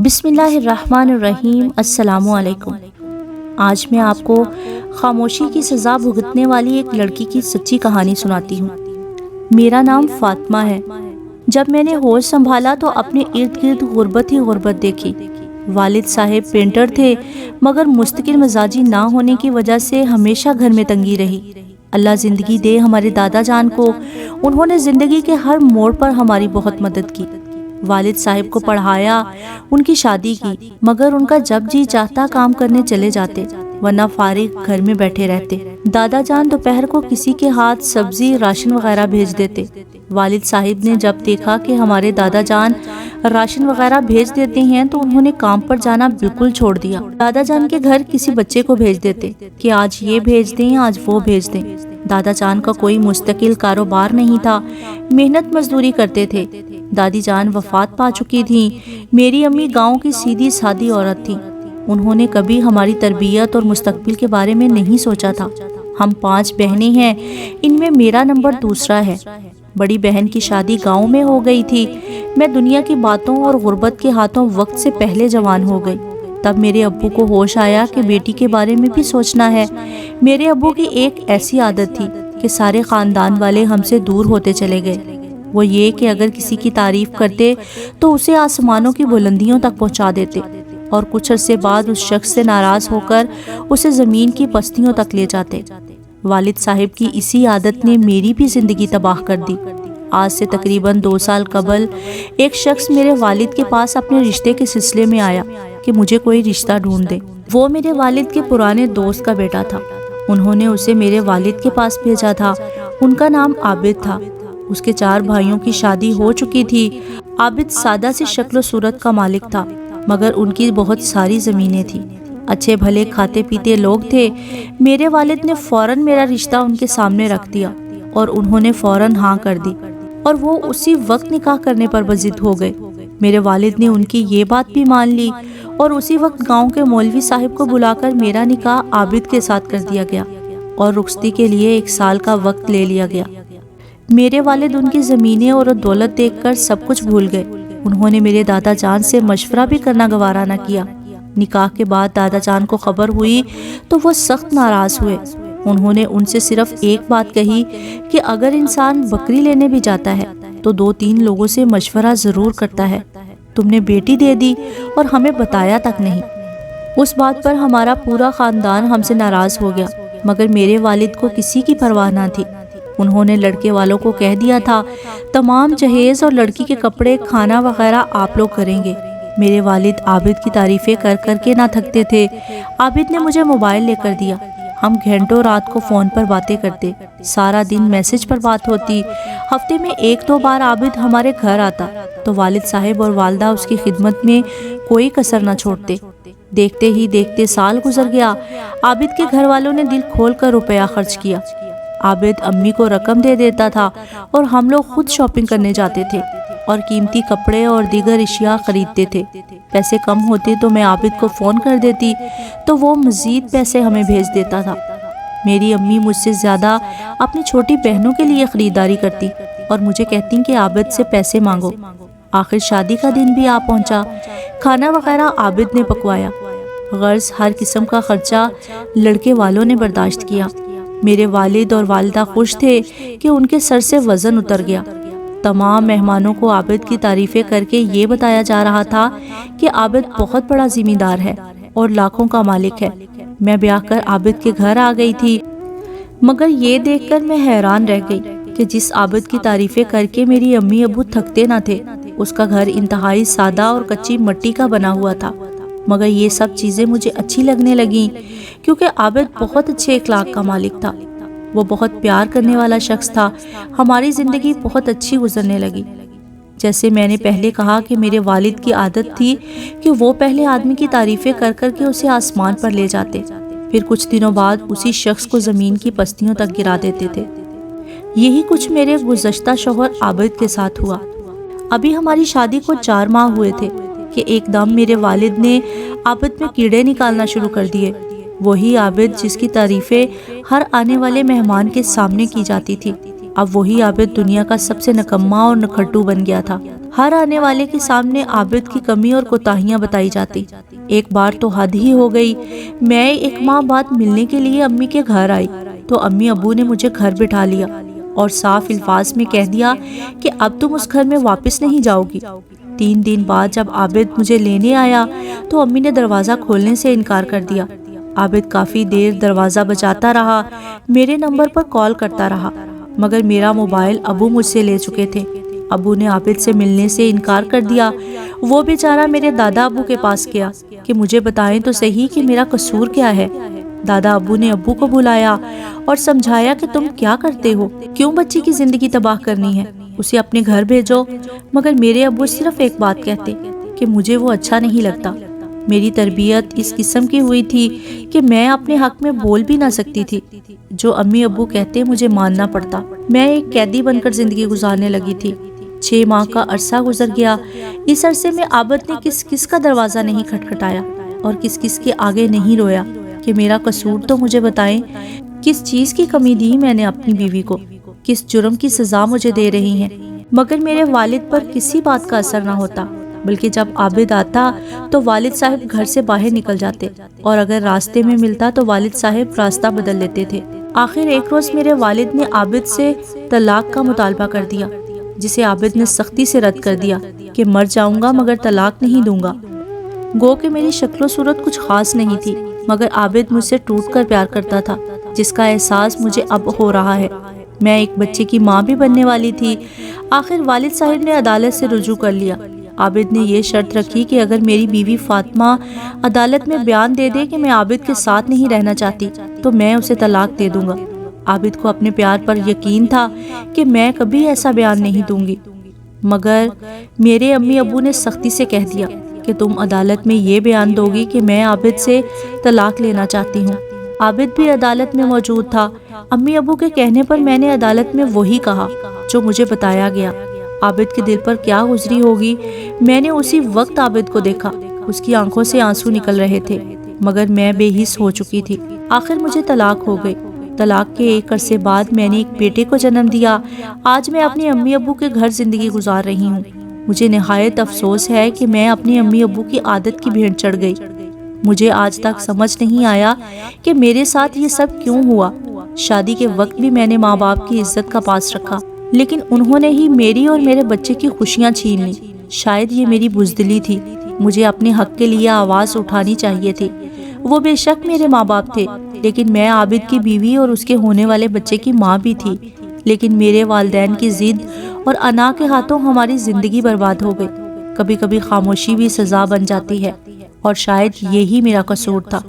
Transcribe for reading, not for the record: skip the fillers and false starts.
بسم اللہ الرحمن الرحیم۔ السلام علیکم۔ آج میں آپ کو خاموشی کی سزا بھگتنے والی ایک لڑکی کی سچی کہانی سناتی ہوں۔ میرا نام فاطمہ ہے۔ جب میں نے ہوش سنبھالا تو اپنے ارد گرد غربت ہی غربت دیکھی۔ والد صاحب پینٹر تھے، مگر مستقل مزاجی نہ ہونے کی وجہ سے ہمیشہ گھر میں تنگی رہی۔ اللہ زندگی دے ہمارے دادا جان کو، انہوں نے زندگی کے ہر موڑ پر ہماری بہت مدد کی۔ والد صاحب کو پڑھایا، ان کی شادی کی، مگر ان کا جب جی چاہتا کام کرنے چلے جاتے، ورنہ فارغ گھر میں بیٹھے رہتے۔ دادا جان دوپہر کو کسی کے ہاتھ سبزی راشن وغیرہ بھیج دیتے۔ والد صاحب نے جب دیکھا کہ ہمارے دادا جان راشن وغیرہ بھیج دیتے ہیں تو انہوں نے کام پر جانا بالکل چھوڑ دیا۔ دادا جان کے گھر کسی بچے کو بھیج دیتے کہ آج یہ بھیج دیں، آج وہ بھیج دیں۔ دادا جان کا کوئی مستقل کاروبار نہیں تھا، محنت مزدوری کرتے تھے۔ دادی جان وفات پا چکی تھیں۔ میری امی گاؤں کی سیدھی سادی عورت تھیں۔ انہوں نے کبھی ہماری تربیت اور مستقبل کے بارے میں نہیں سوچا تھا۔ ہم 5 بہنیں ہیں، ان میں میرا نمبر دوسرا ہے۔ بڑی بہن کی شادی گاؤں میں ہو گئی تھی۔ میں دنیا کی باتوں اور غربت کے ہاتھوں وقت سے پہلے جوان ہو گئی۔ تب میرے ابو کو ہوش آیا کہ بیٹی کے بارے میں بھی سوچنا ہے۔ میرے ابو کی ایک ایسی عادت تھی کہ سارے خاندان والے ہم سے دور ہوتے چلے گئے۔ وہ یہ کہ اگر کسی کی تعریف کرتے تو اسے آسمانوں کی بلندیوں تک پہنچا دیتے، اور کچھ عرصے بعد اس شخص سے ناراض ہو کر اسے زمین کی پستیوں تک لے جاتے۔ والد صاحب کی اسی عادت نے میری بھی زندگی تباہ کر دی۔ آج سے تقریباً 2 سال قبل ایک شخص میرے والد کے پاس اپنے رشتے کے سلسلے میں آیا کہ مجھے کوئی رشتہ ڈھونڈ دے۔ وہ میرے والد کے پرانے دوست کا بیٹا تھا۔ انہوں نے اسے میرے والد کے پاس بھیجا تھا۔ ان کا نام عابد تھا۔ اس کے 4 بھائیوں کی شادی ہو چکی تھی۔ عابد سادہ سی شکل و صورت کا مالک تھا، مگر ان کی بہت ساری زمینیں تھیں۔ اچھے بھلے کھاتے پیتے لوگ تھے۔ میرے والد نے فوراً میرا رشتہ ان کے سامنے رکھ دیا، اور انہوں نے فوراً ہاں کر دی، اور وہ اسی وقت نکاح کرنے پر بضد ہو گئے۔ میرے والد نے ان کی یہ بات بھی مان لی، اور اسی وقت گاؤں کے مولوی صاحب کو بلا کر میرا نکاح عابد کے ساتھ کر دیا گیا، اور رخصتی کے لیے 1 سال کا وقت لے لیا گیا۔ میرے والد ان کی زمینیں اور دولت دیکھ کر سب کچھ بھول گئے۔ انہوں نے میرے دادا جان سے مشورہ بھی کرنا گوارا نہ کیا۔ نکاح کے بعد دادا جان کو خبر ہوئی تو وہ سخت ناراض ہوئے۔ انہوں نے ان سے صرف ایک بات کہی کہ اگر انسان بکری لینے بھی جاتا ہے تو 2-3 لوگوں سے مشورہ ضرور کرتا ہے۔ تم نے بیٹی دے دی اور ہمیں بتایا تک نہیں۔ اس بات پر ہمارا پورا خاندان ہم سے ناراض ہو گیا، مگر میرے والد کو کسی کی پرواہ نہ تھی۔ انہوں نے لڑکے والوں کو کہہ دیا تھا تمام جہیز اور لڑکی کے کپڑے، کھانا وغیرہ آپ لوگ کریں گے۔ میرے والد عابد کی تعریفیں کر کر کے نہ تھکتے تھے۔ عابد نے مجھے موبائل لے کر دیا۔ ہم گھنٹوں رات کو فون پر باتیں کرتے، سارا دن میسج پر بات ہوتی۔ ہفتے میں 1-2 بار عابد ہمارے گھر آتا تو والد صاحب اور والدہ اس کی خدمت میں کوئی کسر نہ چھوڑتے۔ دیکھتے ہی دیکھتے سال گزر گیا۔ عابد کے گھر والوں نے دل کھول کر روپیہ خرچ کیا۔ عابد امی کو رقم دے دیتا تھا، اور ہم لوگ خود شاپنگ کرنے جاتے تھے اور قیمتی کپڑے اور دیگر اشیاء خریدتے تھے۔ پیسے کم ہوتے تو میں عابد کو فون کر دیتی تو وہ مزید پیسے ہمیں بھیج دیتا تھا۔ میری امی مجھ سے زیادہ اپنی چھوٹی بہنوں کے لیے خریداری کرتی اور مجھے کہتی کہ عابد سے پیسے مانگو۔ آخر شادی کا دن بھی آ پہنچا۔ کھانا وغیرہ عابد نے پکوایا، غرض ہر قسم کا خرچہ لڑکے والوں نے برداشت کیا۔ میرے والد اور والدہ خوش تھے کہ ان کے سر سے وزن اتر گیا۔ تمام مہمانوں کو عابد کی تعریفیں کر کے یہ بتایا جا رہا تھا کہ عابد بہت بڑا ذمہ دار ہے اور لاکھوں کا مالک ہے۔ میں بیاہ کر عابد کے گھر آ گئی تھی، مگر یہ دیکھ کر میں حیران رہ گئی کہ جس عابد کی تعریفیں کر کے میری امی ابو تھکتے نہ تھے، اس کا گھر انتہائی سادہ اور کچی مٹی کا بنا ہوا تھا۔ مگر یہ سب چیزیں مجھے اچھی لگنے لگیں، کیونکہ عابد بہت اچھے اخلاق کا مالک تھا۔ وہ بہت پیار کرنے والا شخص تھا۔ ہماری زندگی بہت اچھی گزرنے لگی۔ جیسے میں نے پہلے کہا کہ میرے والد کی عادت تھی کہ وہ پہلے آدمی کی تعریفیں کر کر کے اسے آسمان پر لے جاتے، پھر کچھ دنوں بعد اسی شخص کو زمین کی پستیوں تک گرا دیتے تھے۔ یہی کچھ میرے گزشتہ شوہر عابد کے ساتھ ہوا۔ ابھی ہماری شادی کو 4 ماہ ہوئے تھے کہ ایک دم میرے والد نے عابد میں کیڑے نکالنا شروع کر دیے۔ وہی عابد جس کی تعریفیں ہر آنے والے مہمان کے سامنے کی جاتی تھی، اب وہی عابد دنیا کا سب سے نکما اور نکھٹو بن گیا تھا۔ ہر آنے والے کے سامنے عابد کی کمی اور کوتاہیاں بتائی جاتی۔ ایک بار تو حد ہی ہو گئی، میں ایک ماہ بعد ملنے کے لیے امی کے گھر آئی تو امی ابو نے مجھے گھر بٹھا لیا اور صاف الفاظ میں کہہ دیا کہ اب تم اس گھر میں واپس نہیں جاؤ گی۔ 3 دن بعد جب عابد مجھے لینے آیا تو امی نے دروازہ کھولنے سے انکار کر دیا۔ عابد کافی دیر دروازہ بجاتا رہا، میرے نمبر پر کال کرتا رہا، مگر میرا موبائل ابو مجھ سے لے چکے تھے۔ ابو نے عابد سے ملنے سے انکار کر دیا۔ وہ بیچارہ میرے دادا ابو کے پاس گیا کہ مجھے بتائیں تو صحیح کہ میرا قصور کیا ہے۔ دادا ابو نے ابو کو بلایا اور سمجھایا کہ تم کیا کرتے ہو، کیوں بچی کی زندگی تباہ کرنی ہے، اسے اپنے گھر بھیجو۔ مگر میرے ابو صرف ایک بات کہتے کہ مجھے وہ اچھا نہیں لگتا۔ میری تربیت اس قسم کی ہوئی تھی کہ میں اپنے حق میں بول بھی نہ سکتی تھی، جو امی ابو کہتے مجھے ماننا پڑتا۔ میں ایک قیدی بن کر زندگی گزارنے لگی تھی۔ 6 ماہ کا عرصہ گزر گیا۔ اس عرصے میں عابد نے کس کس کا دروازہ نہیں کھٹکھٹایا اور کس کس کے آگے نہیں رویا کہ میرا قصور تو مجھے بتائیں، کس چیز کی کمی دی میں نے اپنی بیوی کو، کس جرم کی سزا مجھے دے رہی ہیں۔ مگر میرے والد پر کسی بات کا اثر نہ ہوتا، بلکہ جب عابد آتا تو والد صاحب گھر سے باہر نکل جاتے اور اگر راستے میں ملتا تو والد صاحب راستہ بدل لیتے تھے۔ آخر ایک روز میرے والد نے عابد سے طلاق کا مطالبہ کر دیا، جسے عابد نے سختی سے رد کر دیا کہ مر جاؤں گا مگر طلاق نہیں دوں گا۔ گو کہ میری شکل و صورت کچھ خاص نہیں تھی، مگر عابد مجھ سے ٹوٹ کر پیار کرتا تھا، جس کا احساس مجھے اب ہو رہا ہے۔ میں ایک بچے کی ماں بھی بننے والی تھی۔ آخر والد صاحب نے عدالت سے رجوع کر لیا۔ عابد نے یہ شرط رکھی کہ اگر میری بیوی فاطمہ عدالت میں بیان دے دے کہ میں عابد کے ساتھ نہیں رہنا چاہتی تو میں اسے طلاق دے دوں گا۔ عابد کو اپنے پیار پر یقین تھا کہ میں کبھی ایسا بیان نہیں دوں گی، مگر میرے امی ابو نے سختی سے کہہ دیا کہ تم عدالت میں یہ بیان دو گی کہ میں عابد سے طلاق لینا چاہتی ہوں۔ عابد بھی عدالت میں موجود تھا۔ امی ابو کے کہنے پر میں نے عدالت میں وہی کہا جو مجھے بتایا گیا۔ عابد کے دل پر کیا گزری ہوگی، میں نے اسی وقت عابد کو دیکھا، اس کی آنکھوں سے آنسو نکل رہے تھے، مگر میں بے حس ہو چکی تھی۔ آخر مجھے طلاق ہو گئی۔ طلاق کے ایک عرصے بعد میں نے ایک بیٹے کو جنم دیا۔ آج میں اپنے امی ابو کے گھر زندگی گزار رہی ہوں۔ مجھے نہایت افسوس ہے کہ میں اپنے امی ابو کی عادت کی بھیڑ چڑھ گئی۔ مجھے آج تک سمجھ نہیں آیا کہ میرے ساتھ یہ سب کیوں ہوا۔ شادی کے وقت بھی میں نے ماں باپ کی عزت کا پاس رکھا، لیکن انہوں نے ہی میری اور میرے بچے کی خوشیاں چھین لیں۔ شاید یہ میری بزدلی تھی، مجھے اپنے حق کے لیے آواز اٹھانی چاہیے تھی۔ وہ بے شک میرے ماں باپ تھے، لیکن میں عابد کی بیوی اور اس کے ہونے والے بچے کی ماں بھی تھی۔ لیکن میرے والدین کی ضد اور انا کے ہاتھوں ہماری زندگی برباد ہو گئی۔ کبھی کبھی خاموشی بھی سزا بن جاتی ہے، اور شاید یہی میرا قصور تھا۔